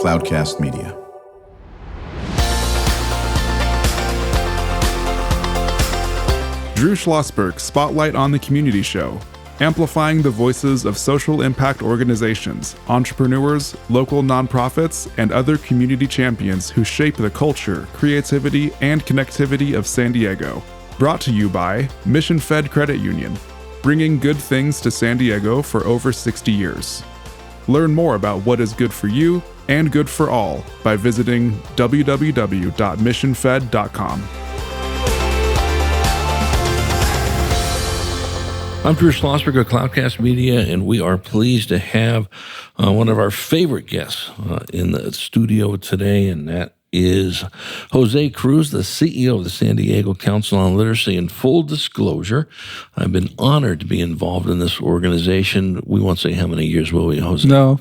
Cloudcast Media. Drew Schlosberg Spotlight on the Community Show, amplifying the voices of social impact organizations, entrepreneurs, local nonprofits, and other community champions who shape the culture, creativity, and connectivity of San Diego. Brought to you by Mission Fed Credit Union, bringing good things to San Diego for over 60 years. Learn more about what is good for you and good for all by visiting www.missionfed.com. I'm Drew Schlosberg of Cloudcast Media, and we are pleased to have one of our favorite guests in the studio today, and that is Jose Cruz, the CEO of the San Diego Council on Literacy. In full disclosure, I've been honored to be involved in this organization. We won't say how many years, will we, Jose? No.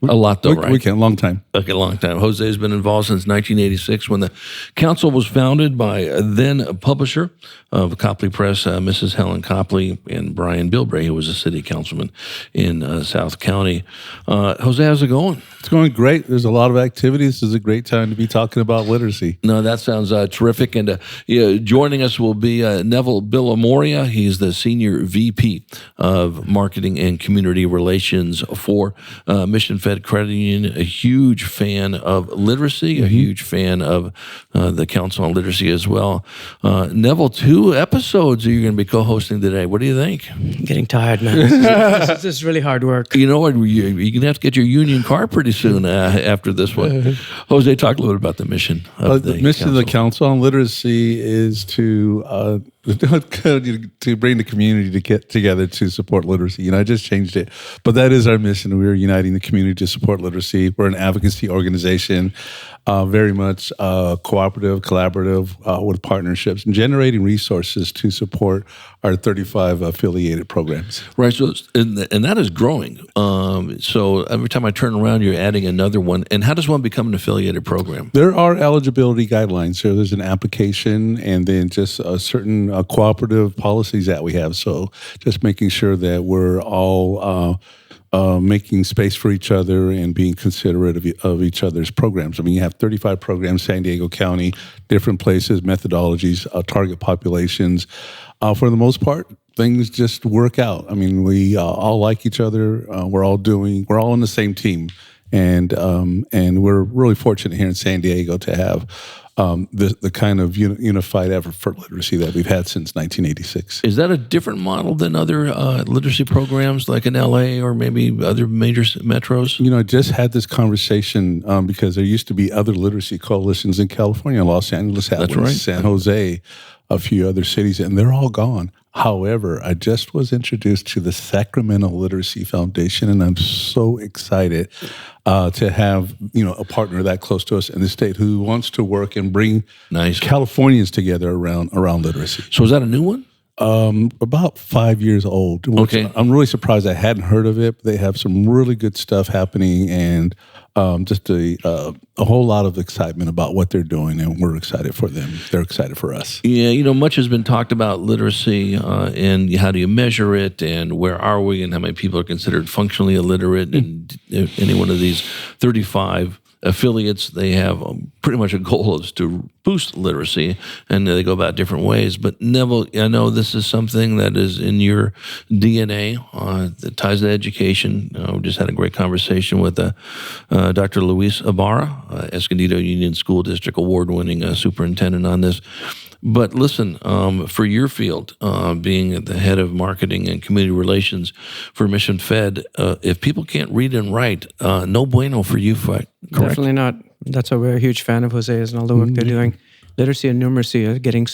A lot, though, right? We can't. Long time. Okay, a long time. Jose has been involved since 1986 when the council was founded by then publisher of Copley Press, Mrs. Helen Copley, and Brian Bilbray, who was a city councilman in South County. Jose, how's it going? It's going great. There's a lot of activities. This is a great time to be talking about literacy. No, that sounds terrific. And joining us will be Neville Villamoria. He's the Senior VP of Marketing and Community Relations for Mission Fed Credit Union, a huge fan of literacy, a huge fan of the Council on Literacy as well. Neville, 2 episodes you're going to be co-hosting today. What do you think? Getting tired, man. This is really hard work. You know what? You're going to have to get your union card pretty soon after this one. Jose, talk a little bit about the mission of the mission council. of the Council on Literacy is to bring the community to get together to support literacy. I just changed it. But that is our mission. We're uniting the community to support literacy. We're an advocacy organization, very much cooperative, collaborative with partnerships and generating resources to support our 35 affiliated programs. Right. So, and that is growing. So every time I turn around, you're adding another one. And how does one become an affiliated program? There are eligibility guidelines. So there's an application and then just a certain cooperative policies that we have. So just making sure that we're all making space for each other and being considerate of each other's programs. I mean, you have 35 programs, San Diego County, different places, methodologies, target populations. For the most part, things just work out. I mean, we all like each other. We're all on the same team. And we're really fortunate here in San Diego to have the kind of unified effort for literacy that we've had since 1986. Is that a different model than other literacy programs like in LA or maybe other major metros? I just had this conversation because there used to be other literacy coalitions in California. Los Angeles had one, right. San Jose, a few other cities, and they're all gone. However, I just was introduced to the Sacramento Literacy Foundation, and I'm so excited to have a partner that close to us in the state who wants to work and bring Californians together around literacy. So is that a new one? About 5 years old. Okay. I'm really surprised I hadn't heard of it. They have some really good stuff happening and just a whole lot of excitement about what they're doing, and we're excited for them. They're excited for us. Yeah, much has been talked about literacy and how do you measure it and where are we and how many people are considered functionally illiterate. And any one of these 35 affiliates, they have pretty much a goal is to boost literacy, and they go about different ways. But Neville, I know this is something that is in your DNA that ties to education. We just had a great conversation with Dr. Luis Ibarra, Escondido Union School District award-winning superintendent on this. But listen, for your field, being at the head of marketing and community relations for Mission Fed, if people can't read and write, no bueno for you, correct? Definitely not. That's why we're a huge fan of Jose's and all the work they're doing. Literacy and numeracy are getting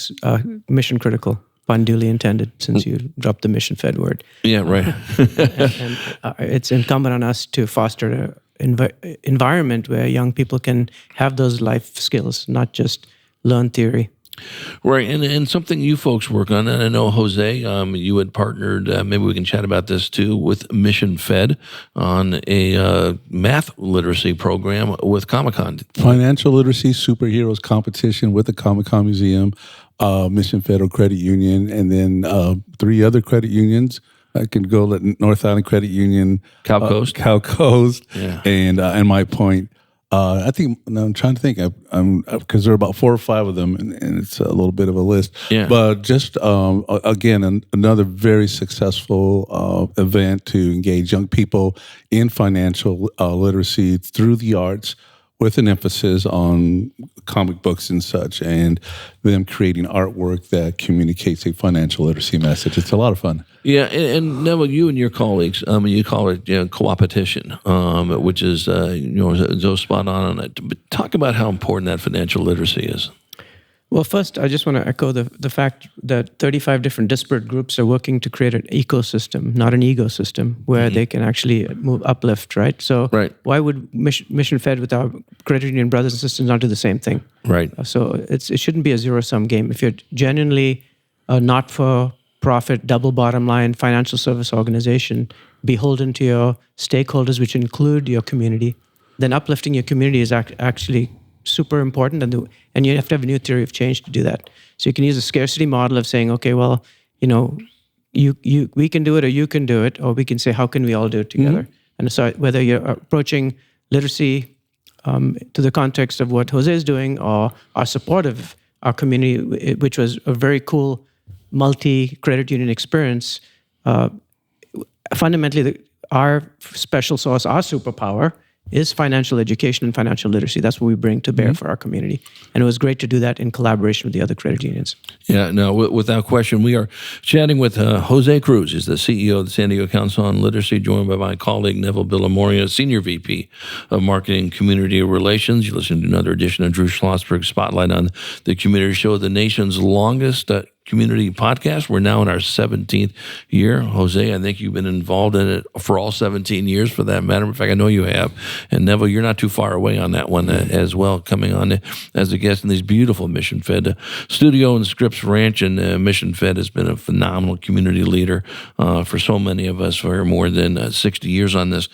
mission critical, pun duly intended, since you dropped the Mission Fed word. Yeah, right. and it's incumbent on us to foster an environment where young people can have those life skills, not just learn theory. Right, and something you folks work on, and I know, Jose, you had partnered, maybe we can chat about this too, with Mission Fed on a math literacy program with Comic-Con. Financial literacy superheroes competition with the Comic-Con Museum, Mission Federal Credit Union, and then 3 other credit unions. I can go let North Island Credit Union, Cow Coast, yeah. and My Point. I think I'm trying to think. Because there are about 4 or 5 of them, and it's a little bit of a list. Yeah. But just again, another very successful event to engage young people in financial literacy through the arts, with an emphasis on comic books and such, and them creating artwork that communicates a financial literacy message. It's a lot of fun. Yeah, and Neville, you and your colleagues, you call it co-opetition, which is so spot on it. But talk about how important that financial literacy is. Well, first, I just want to echo the fact that 35 different disparate groups are working to create an ecosystem, not an ecosystem, where they can actually uplift, right? So why would Mission Fed with our credit union brothers and sisters not do the same thing? Right. So it shouldn't be a zero-sum game. If you're genuinely a not-for-profit, double bottom line financial service organization, beholden to your stakeholders, which include your community, then uplifting your community is actually super important, and you have to have a new theory of change to do that. So you can use a scarcity model of saying, okay, well, we can do it, or you can do it, or we can say, how can we all do it together? And so whether you're approaching literacy to the context of what Jose is doing, or our support of our community, which was a very cool multi-credit union experience, fundamentally our special sauce, our superpower, is financial education and financial literacy. That's what we bring to bear for our community. And it was great to do that in collaboration with the other credit unions. Yeah, no, without question. We are chatting with Jose Cruz. He's the CEO of the San Diego Council on Literacy, joined by my colleague Neville Villamoria, Senior VP of Marketing and Community Relations. You listen to another edition of Drew Schlosberg Spotlight on the Community Show, the nation's longest community podcast. We're now in our 17th year. Jose, I think you've been involved in it for all 17 years, for that matter. In fact, I know you have. And Neville, you're not too far away on that one as well, coming on as a guest in these beautiful Mission Fed studio and Scripps Ranch. And Mission Fed has been a phenomenal community leader for so many of us for more than 60 years on this.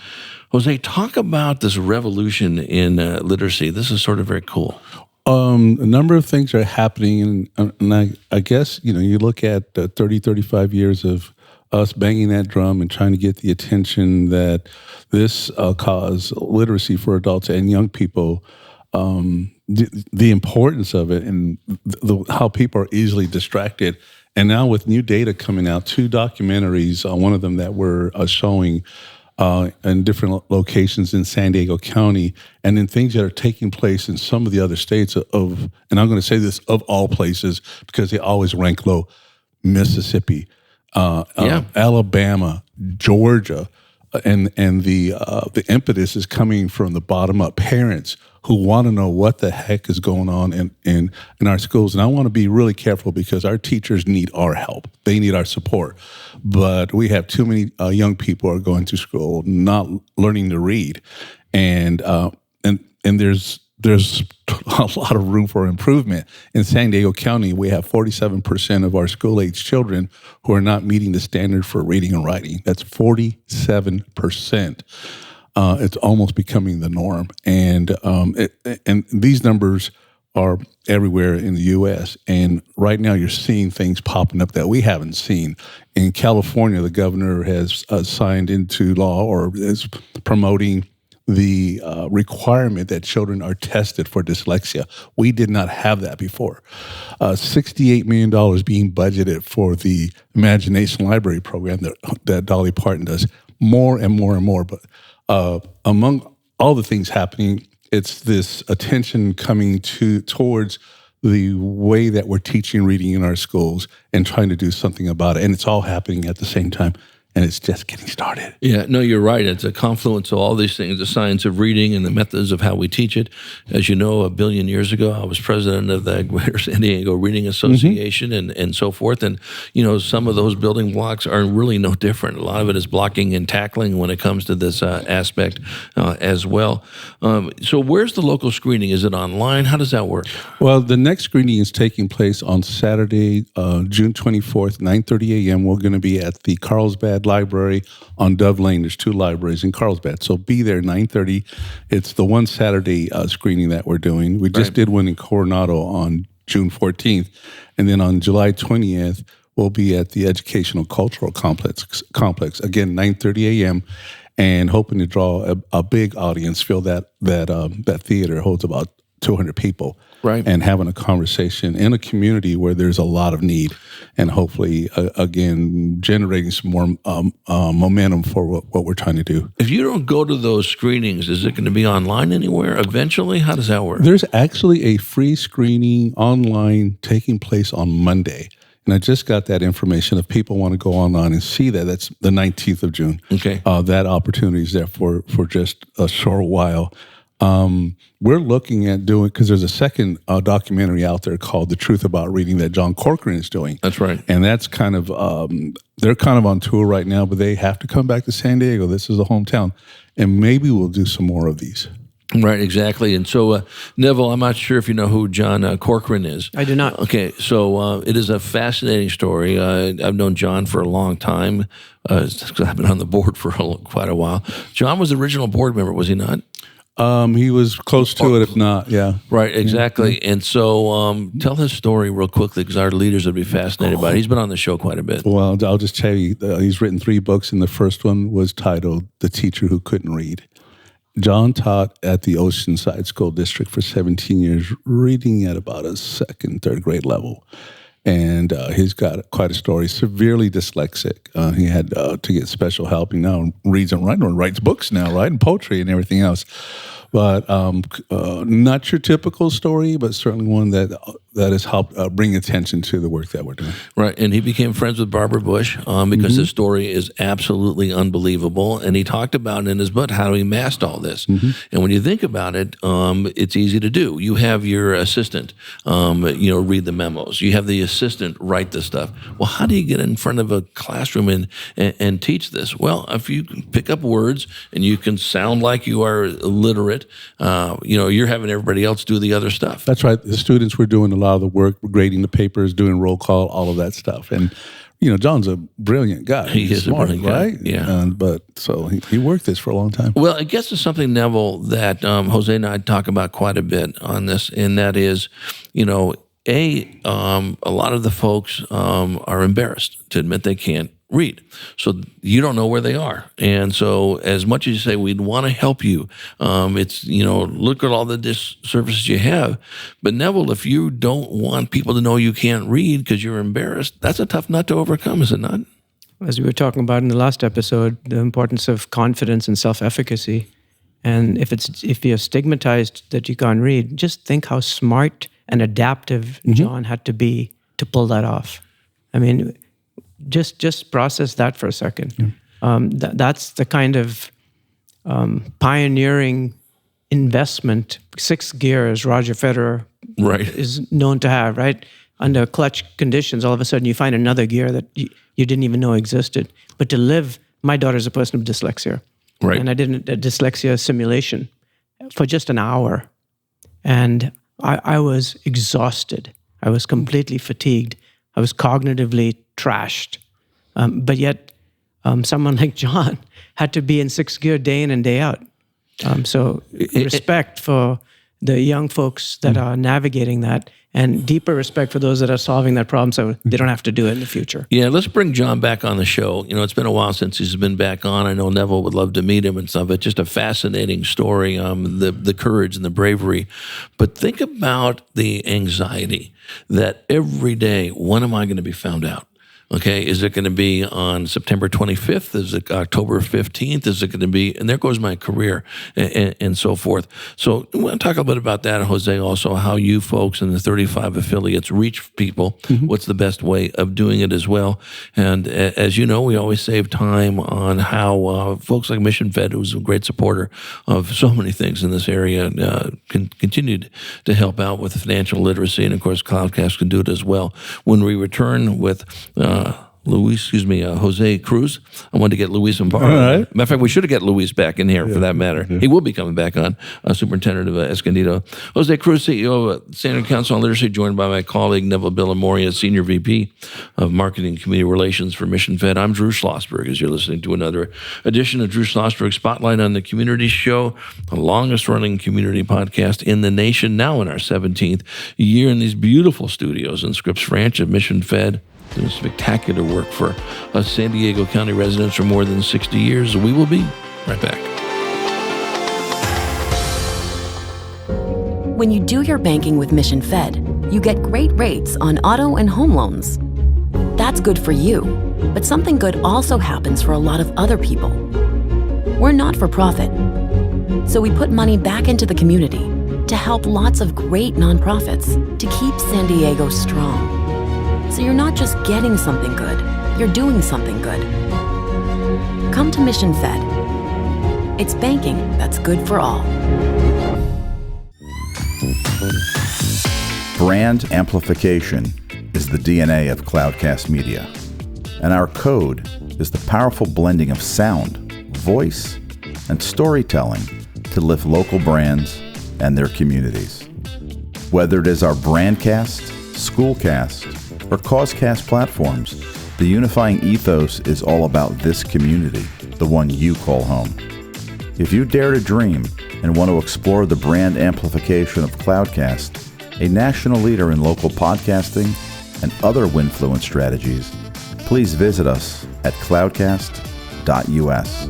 Jose, talk about this revolution in literacy. This is sort of very cool. A number of things are happening, and I guess, you look at 30, 35 years of us banging that drum and trying to get the attention that this cause, literacy for adults and young people, the importance of it, and how people are easily distracted. And now with new data coming out, 2 documentaries, one of them that we're showing in different locations in San Diego County, and then things that are taking place in some of the other states and I'm going to say this, of all places, because they always rank low: Mississippi, Alabama, Georgia, and the impetus is coming from the bottom up. Parents who want to know what the heck is going on in our schools. And I want to be really careful, because our teachers need our help. They need our support. But we have too many young people who are going to school not learning to read. And there's a lot of room for improvement. In San Diego County, we have 47% of our school-age children who are not meeting the standard for reading and writing. That's 47%. It's almost becoming the norm. And these numbers are everywhere in the U.S. And right now you're seeing things popping up that we haven't seen. In California, the governor has signed into law, or is promoting the requirement that children are tested for dyslexia. We did not have that before. $68 million being budgeted for the Imagination Library program that Dolly Parton does. More and more and more. But among all the things happening, it's this attention coming towards the way that we're teaching reading in our schools and trying to do something about it. And it's all happening at the same time. And it's just getting started. Yeah, no, you're right. It's a confluence of all these things, the science of reading and the methods of how we teach it. As you know, 1 billion years ago, I was president of the Greater San Diego Reading Association and so forth. And, some of those building blocks are really no different. A lot of it is blocking and tackling when it comes to this aspect as well. So where's the local screening? Is it online? How does that work? Well, the next screening is taking place on Saturday, June 24th, 9:30 a.m. We're going to be at the Carlsbad Library on Dove Lane. There's 2 libraries in Carlsbad. So be there 9:30. It's the one Saturday screening that we're doing. We just did one in Coronado on June 14th. And then on July 20th, we'll be at the Educational Cultural Complex. Again, 9:30 a.m. and hoping to draw a big audience. Feel that theater holds about 200 people, right? And having a conversation in a community where there's a lot of need, and hopefully, again, generating some more momentum for what we're trying to do. If you don't go to those screenings, is it going to be online anywhere eventually? How does that work? There's actually a free screening online taking place on Monday. And I just got that information. If people want to go online and see that, that's the 19th of June. Okay. That opportunity is there for just a short while. We're looking at doing, because there's a second documentary out there called The Truth About Reading that John Corcoran is doing. That's right. And that's kind of, they're kind of on tour right now, but they have to come back to San Diego. This is a hometown. And maybe we'll do some more of these. Right, exactly. And so, Neville, I'm not sure if you know who John Corcoran is. I do not. Okay, so it is a fascinating story. I've known John for a long time. I've been on the board for quite a while. John was the original board member, was he not? He was close to it, if not, yeah. Right, exactly. And so tell his story real quickly, because our leaders would be fascinated by it. He's been on the show quite a bit. Well, I'll just tell you, he's written 3 books, and the first one was titled The Teacher Who Couldn't Read. John taught at the Oceanside School District for 17 years, reading at about a 2nd, 3rd grade level. And he's got quite a story, severely dyslexic. He had to get special help. He now reads and writes books now, right? And poetry and everything else. But not your typical story, but certainly one that has helped bring attention to the work that we're doing. Right, and he became friends with Barbara Bush because his story is absolutely unbelievable. And he talked about in his book how he masked all this. And when you think about it, it's easy to do. You have your assistant, read the memos. You have the assistant write the stuff. Well, how do you get in front of a classroom and teach this? Well, if you can pick up words and you can sound like you are literate, you're having everybody else do the other stuff. That's right. The students were doing a lot of the work, grading the papers, doing roll call, all of that stuff. And, John's a brilliant guy. He's smart, a brilliant right? guy, yeah. But so he worked this for a long time. Well, it gets to something, Neville, that Jose and I talk about quite a bit on this, and that is, a lot of the folks are embarrassed to admit they can't read. So you don't know where they are. And so as much as you say, we'd want to help you, it's, look at all the disservices you have. But Neville, if you don't want people to know you can't read because you're embarrassed, that's a tough nut to overcome, is it not? As we were talking about in the last episode, the importance of confidence and self-efficacy. And if you're stigmatized that you can't read, just think how smart and adaptive John had to be to pull that off. I mean, just process that for a second. That's the kind of pioneering investment, 6 gears Roger Federer is known to have, right? Under clutch conditions, all of a sudden you find another gear that you didn't even know existed. But to live, my daughter's a person with dyslexia. Right. And I did a dyslexia simulation for just an hour. And I was exhausted. I was completely fatigued. I was cognitively trashed. But yet, someone like John had to be in 6th gear day in and day out. So respect for the young folks that are navigating that, and deeper respect for those that are solving that problem so they don't have to do it in the future. Yeah, let's bring John back on the show. It's been a while since he's been back on. I know Neville would love to meet him and stuff. It's just a fascinating story, the courage and the bravery. But think about the anxiety that every day, when am I going to be found out? Okay, is it going to be on September 25th? Is it October 15th? Is it going to be, and there goes my career, and so forth. So we want to talk a little bit about that, Jose, also how you folks in the 35 affiliates reach people. What's the best way of doing it as well? And as you know, we always save time on how folks like Mission Fed, who's a great supporter of so many things in this area, can continue to help out with financial literacy. And of course, Cloudcast can do it as well. When we return with Jose Cruz. I wanted to get Luis and Barr. Right. Matter of fact, we should have got Luis back in here for that matter. Yeah. He will be coming back on, Superintendent of Escondido. Jose Cruz, CEO of Standard Council on Literacy, joined by my colleague Neville Villamoria, Senior VP of Marketing and Community Relations for Mission Fed. I'm Drew Schlosberg, as you're listening to another edition of Drew Schlosberg Spotlight on the Community Show, the longest-running community podcast in the nation, now in our 17th year in these beautiful studios in Scripps Ranch at Mission Fed. Doing spectacular work for us San Diego County residents for more than 60 years. We will be Right back. When you do your banking with Mission Fed, you get great rates on auto and home loans. That's good for you, but something good also happens for a lot of other people. We're not for profit, so we put money back into the community to help lots of great nonprofits to keep San Diego strong. So you're not just getting something good, you're doing something good. Come to Mission Fed. It's banking that's good for all. Brand amplification is the DNA of Cloudcast Media, and our code is the powerful blending of sound, voice, and storytelling to lift local brands and their communities. Whether it is our Brandcast, Schoolcast, or Causecast platforms, the unifying ethos is all about this community, the one you call home. If you dare to dream and want to explore the brand amplification of Cloudcast, a national leader in local podcasting and other Winfluence strategies, please visit us at cloudcast.us.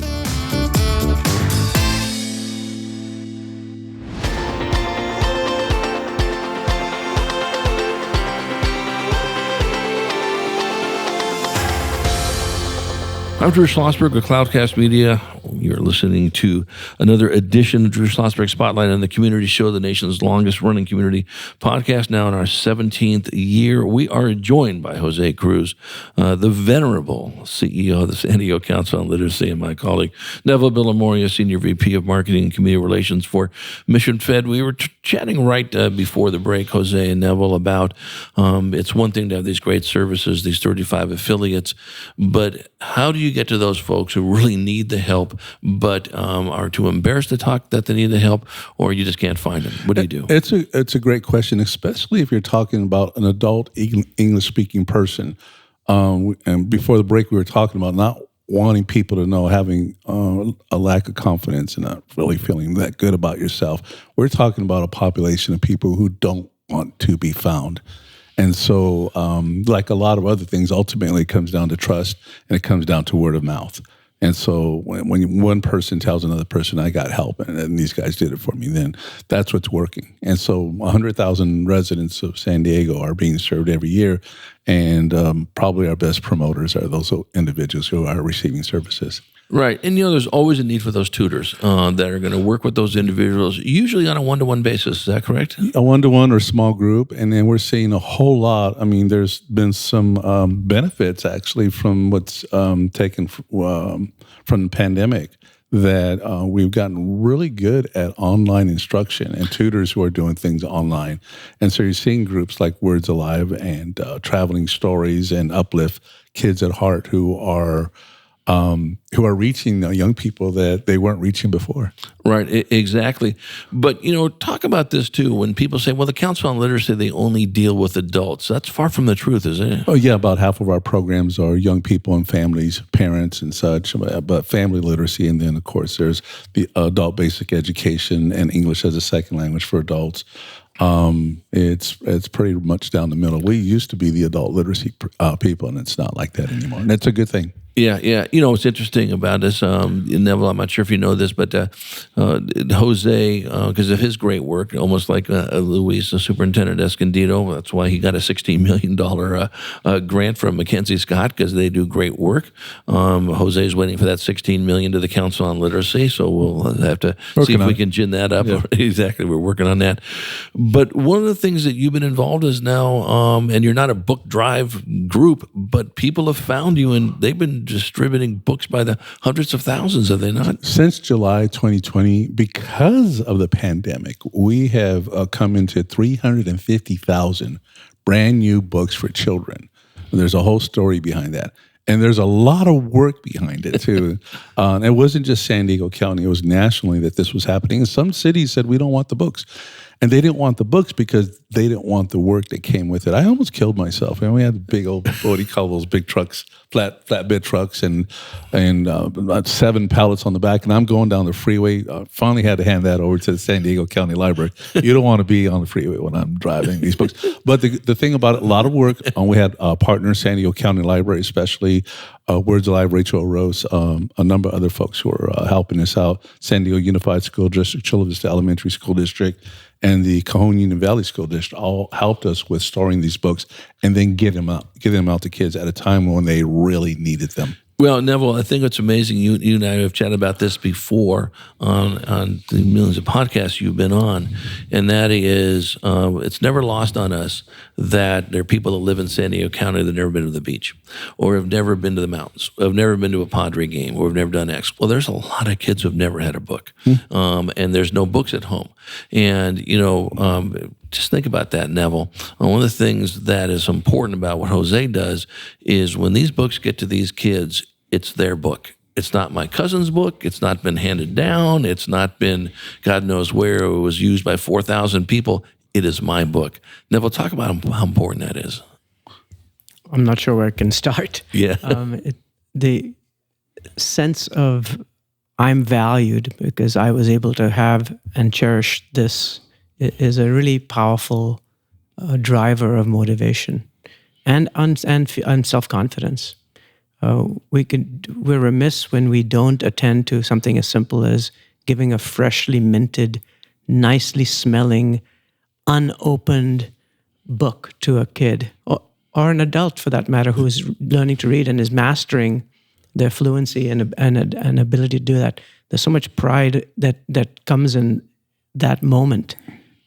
I'm Drew Schlosberg with Cloudcast Media. You're listening to another edition of Drew Schlosberg Spotlight on the community show, the nation's longest-running community podcast, now in our 17th year. We are joined by Jose Cruz, the venerable CEO of the San Diego Council on Literacy, and my colleague Neville Villamoria, Senior VP of Marketing and Community Relations for Mission Fed. We were chatting right before the break, Jose and Neville, about it's one thing to have these great services, these 35 affiliates, but how do you get to those folks who really need the help but are too embarrassed to talk that they need the help, or you just can't find them? What do you do? It's a great question, especially if you're talking about an adult English-speaking person. And before the break, we were talking about not wanting people to know, having a lack of confidence and not really feeling that good about yourself. We're talking about a population of people who don't want to be found. And so, like a lot of other things, ultimately it comes down to trust, and it comes down to word of mouth. And so when one person tells another person, I got help, and these guys did it for me, then that's what's working. And so 100,000 residents of San Diego are being served every year, and probably our best promoters are those individuals who are receiving services. Right. And, there's always a need for those tutors that are going to work with those individuals, usually on a one-to-one basis. Is that correct? A one-to-one or small group. And then we're seeing a whole lot. I mean, there's been some benefits, actually, from what's taken from the pandemic, that we've gotten really good at online instruction and tutors who are doing things online. And so you're seeing groups like Words Alive and Traveling Stories and Uplift Kids at Heart who are reaching young people that they weren't reaching before. Right, exactly. But, talk about this too. When people say, well, the Council on Literacy, they only deal with adults. That's far from the truth, isn't it? Oh, yeah. About half of our programs are young people and families, parents and such, but family literacy. And then, of course, there's the adult basic education and English as a second language for adults. It's pretty much down the middle. We used to be the adult literacy people, and it's not like that anymore. And it's a good thing. Yeah. What's interesting about this, Neville, I'm not sure if you know this, but Jose, because of his great work, almost like Luis, the Superintendent Escondido, that's why he got a $16 million grant from Mackenzie Scott, because they do great work. Jose is waiting for that $16 million to the Council on Literacy, so we'll have to see if we can gin that up. Yeah. Exactly, we're working on that. But one of the things that you've been involved is now, and you're not a book drive group, but people have found you, and they've been distributing books by the hundreds of thousands, have they not? Since July 2020, because of the pandemic, we have come into 350,000 brand new books for children. And there's a whole story behind that. And there's a lot of work behind it, too. It wasn't just San Diego County. It was nationally that this was happening. And some cities said, we don't want the books. And they didn't want the books because they didn't want the work that came with it. I almost killed myself. And we had big old, what do you call those big trucks, flatbed trucks, and about 7 pallets on the back. And I'm going down the freeway. Finally had to hand that over to the San Diego County Library. You don't want to be on the freeway when I'm driving these books. But the thing about it, a lot of work. We had partners, San Diego County Library especially, Words Alive, Rachel Rose, a number of other folks who are helping us out. San Diego Unified School District, Chula Vista Elementary School District, and the Cajon Union Valley School District all helped us with storing these books and then get them out to kids at a time when they really needed them. Well, Neville, I think it's amazing. You and I have chatted about this before on the millions of podcasts you've been on, and that is it's never lost on us that there are people that live in San Diego County that have never been to the beach or have never been to the mountains, or have never been to a Padre game, or have never done X. Well, there's a lot of kids who have never had a book, and there's no books at home. And, just think about that, Neville. One of the things that is important about what Jose does is when these books get to these kids, it's their book. It's not my cousin's book. It's not been handed down. It's not been God knows where it was used by 4,000 people. It is my book. Neville, talk about how important that is. I'm not sure where I can start. Yeah. The sense of I'm valued because I was able to have and cherish this is a really powerful driver of motivation and self-confidence. We're remiss when we don't attend to something as simple as giving a freshly minted, nicely smelling, unopened book to a kid or an adult, for that matter, who is learning to read and is mastering their fluency and ability to do that. There's so much pride that comes in that moment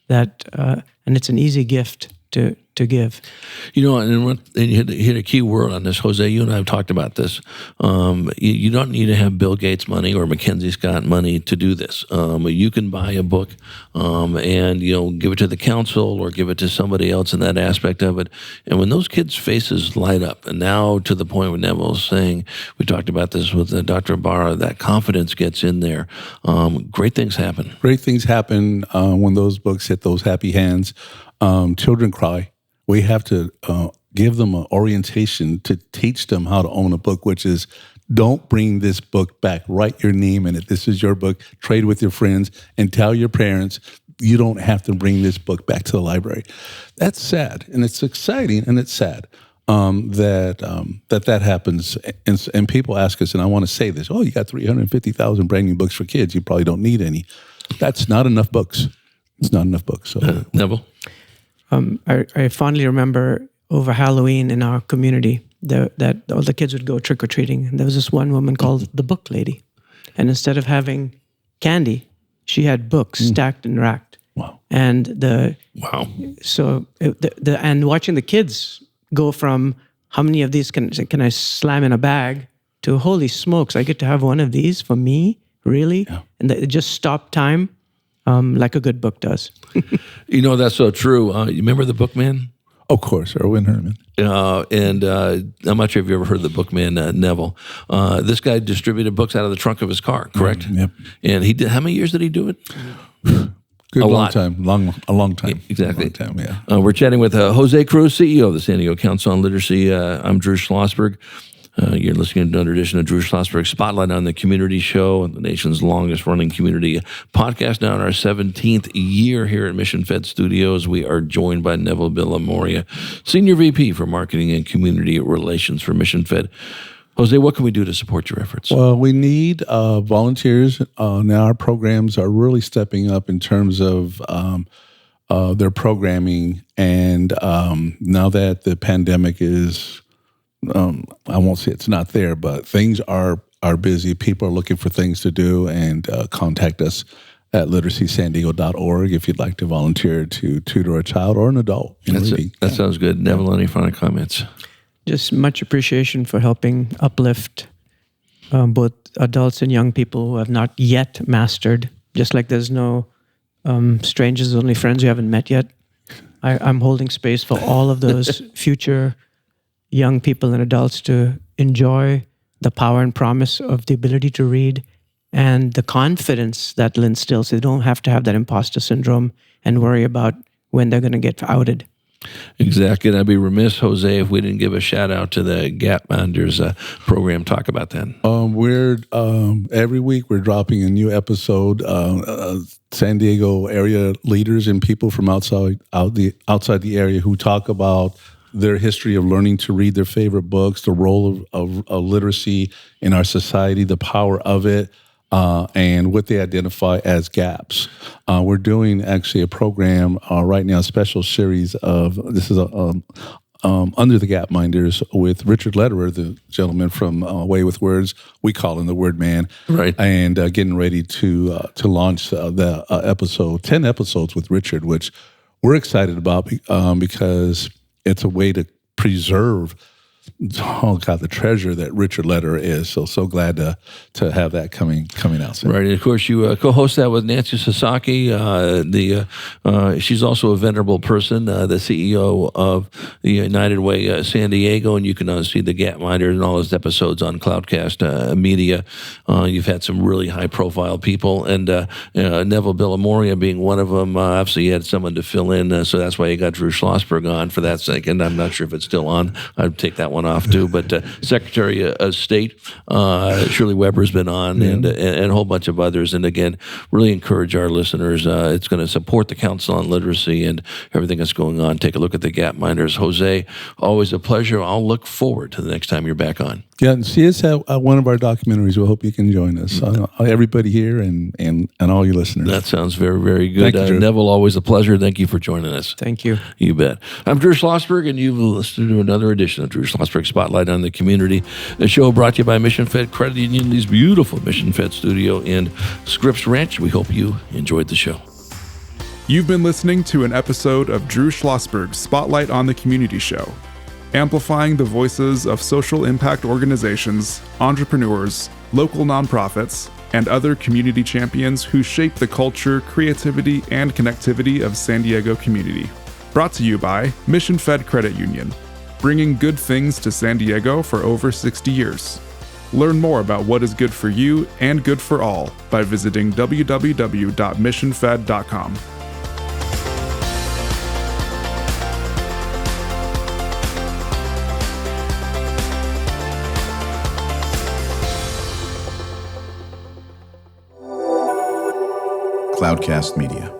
that, and it's an easy gift to give. And you hit a key word on this, Jose. You and I have talked about this. You don't need to have Bill Gates money or Mackenzie Scott money to do this. You can buy a book and give it to the council or give it to somebody else in that aspect of it. And when those kids' faces light up, and now to the point where Neville's saying, we talked about this with Dr. Barra, that confidence gets in there. Great things happen. Great things happen when those books hit those happy hands. Children cry. We have to give them an orientation to teach them how to own a book, which is don't bring this book back. Write your name in it. This is your book. Trade with your friends and tell your parents you don't have to bring this book back to the library. That's sad, and it's exciting, and it's sad that happens. And people ask us, and I want to say this, you got 350,000 brand new books for kids. You probably don't need any. That's not enough books. It's not enough books. So. Neville? I fondly remember over Halloween in our community that all the kids would go trick-or-treating. And there was this one woman called the Book Lady. And instead of having candy, she had books stacked and racked. Wow. And so and watching the kids go from how many of these can I slam in a bag to holy smokes, I get to have one of these for me? Really? Yeah. And it just stopped time. Like a good book does. That's so true. You remember The Bookman? Of course, Erwin Herman. And I'm not sure if you ever heard The Bookman, Neville. This guy distributed books out of the trunk of his car, correct? Yep. And he did. How many years did he do it? A long time. Exactly. A long time, yeah. We're chatting with Jose Cruz, CEO of the San Diego Council on Literacy. I'm Drew Schlosberg. You're listening to another edition of Drew Schlosberg Spotlight on the Community Show, the nation's longest-running community podcast. Now in our 17th year here at Mission Fed Studios, we are joined by Neville Villamoria, Senior VP for Marketing and Community Relations for Mission Fed. Jose, what can we do to support your efforts? Well, we need volunteers. Now our programs are really stepping up in terms of their programming, and now that the pandemic is... I won't say it's not there, but things are busy. People are looking for things to do, and contact us at literacysandiego.org if you'd like to volunteer to tutor a child or an adult. That sounds good. Neville, any final comments? Just much appreciation for helping uplift both adults and young people who have not yet mastered. Just like there's no strangers, only friends you haven't met yet. I'm holding space for all of those future young people and adults to enjoy the power and promise of the ability to read and the confidence that it instills. They don't have to have that imposter syndrome and worry about when they're going to get outed. Exactly. And I'd be remiss, Jose, if we didn't give a shout out to the Gapminders program. Talk about that. We're every week we're dropping a new episode. San Diego area leaders and people from outside the area who talk about their history of learning to read their favorite books, the role of literacy in our society, the power of it, and what they identify as gaps. We're doing actually a program right now, a special series of, this is Under the Gap Minders with Richard Lederer, the gentleman from Way with Words. We call him the Word Man. Right. And getting ready to launch the episode, 10 episodes with Richard, which we're excited about because it's a way to preserve the treasure that Richard Lederer is. So glad to have that coming out soon. Right, and of course you co-host that with Nancy Sasaki. She's also a venerable person, the CEO of the United Way San Diego, and you can see the Gapminder and all his episodes on Cloudcast Media. You've had some really high-profile people, and Neville Villamoria being one of them. Obviously, you had someone to fill in, so that's why you got Drew Schlosberg on for that second. I'm not sure if it's still on. I'd take that one off too, but Secretary of State Shirley Weber's been on, and a whole bunch of others. And again, really encourage our listeners. It's going to support the Council on Literacy and everything that's going on. Take a look at the Gapminders. Jose, always a pleasure. I'll look forward to the next time you're back on. Yeah, and see us at one of our documentaries. We hope you can join us. Everybody here and all your listeners. That sounds very, very good. Thank you, Drew. Neville, always a pleasure. Thank you for joining us. Thank you. You bet. I'm Drew Schlosberg, and you've listened to another edition of Drew Schlosberg Spotlight on the Community, a show brought to you by Mission Fed Credit Union, these beautiful Mission Fed studio in Scripps Ranch. We hope you enjoyed the show. You've been listening to an episode of Drew Schlosberg's Spotlight on the Community show, amplifying the voices of social impact organizations, entrepreneurs, local nonprofits, and other community champions who shape the culture, creativity, and connectivity of San Diego community. Brought to you by Mission Fed Credit Union, bringing good things to San Diego for over 60 years. Learn more about what is good for you and good for all by visiting www.missionfed.com. Cloudcast Media.